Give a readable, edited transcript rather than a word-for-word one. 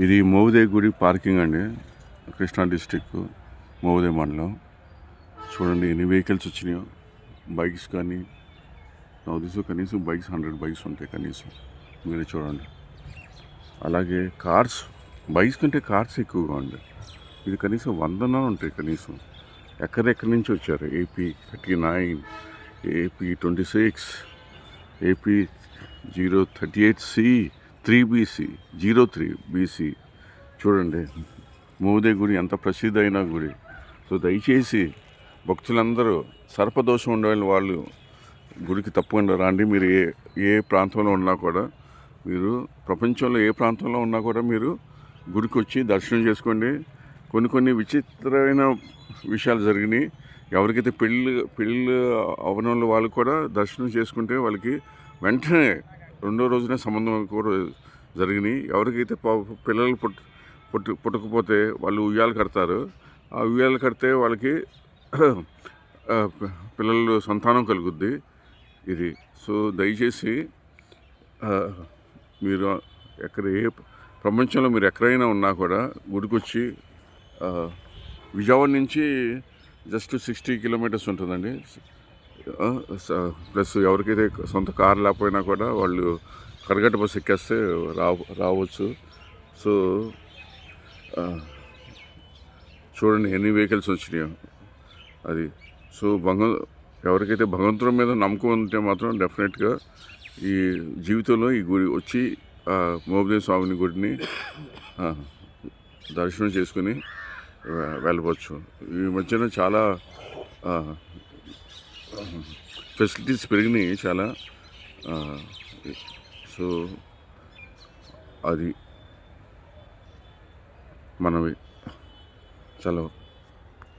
ఇది మోవుదేవి గుడి పార్కింగ్ అండి, కృష్ణా డిస్టిక్ మోవుదేవి మండలం. చూడండి ఎన్ని వెహికల్స్ వచ్చినాయో, బైక్స్ కానీ నాకు తెలిసి కనీసం బైక్స్ 100 బైక్స్ ఉంటాయి కనీసం, మీరే చూడండి. అలాగే కార్స్, బైక్స్ కంటే కార్స్ ఎక్కువగా ఉంది. ఇది కనీసం 100 ఉంటాయి కనీసం. ఎక్కడెక్కడి నుంచి వచ్చారు, AP 39, AP 26, AP 038C, 3BC, 03BC. చూడండి మోవుదేవి గుడి ఎంత ప్రసిద్ధి అయిన గుడి. సో దయచేసి భక్తులందరూ సర్పదోషం ఉండే వాళ్ళు గుడికి తప్పకుండా రండి. మీరు ఏ ప్రాంతంలో ఉన్నా కూడా, మీరు ప్రపంచంలో ఏ ప్రాంతంలో ఉన్నా కూడా మీరు గుడికి వచ్చి దర్శనం చేసుకోండి. కొన్ని విచిత్రమైన విషయాలు జరిగినాయి. ఎవరికైతే పెళ్ళి అవనంలో వాళ్ళు కూడా దర్శనం చేసుకుంటే వాళ్ళకి వెంటనే రెండో రోజునే సంబంధం కూడా జరిగినాయి. ఎవరికైతే పిల్లలు పుట్టకపోతే వాళ్ళు ఉయ్యాలు కడతారు. ఆ ఉయ్యాలు కడితే వాళ్ళకి పిల్లలు సంతానం కలుగుద్ది ఇది. సో దయచేసి మీరు ప్రపంచంలో మీరు ఎక్కడైనా ఉన్నా కూడా గుడికొచ్చి, విజయవాడ నుంచి జస్ట్ 60 కిలోమీటర్స్ ఉంటుందండి. ప్లస్ ఎవరికైతే సొంత కారు లేకపోయినా కూడా వాళ్ళు కరగట్ట బస్సు ఎక్కేస్తే రావచ్చు. సో చూడండి ఎన్ని వెహికల్స్ వచ్చినాయో అది. సో ఎవరికైతే భగవంతుడి మీద నమ్మకం ఉంటే మాత్రం డెఫినెట్గా ఈ జీవితంలో ఈ గుడి వచ్చి మోవుదేవి స్వామిని గుడిని దర్శనం చేసుకుని వెళ్ళవచ్చు. ఈ మధ్యన చాలా ఫెసిలిటీస్ పెరిగినాయి చాలా. సో అది మనవి. చలో.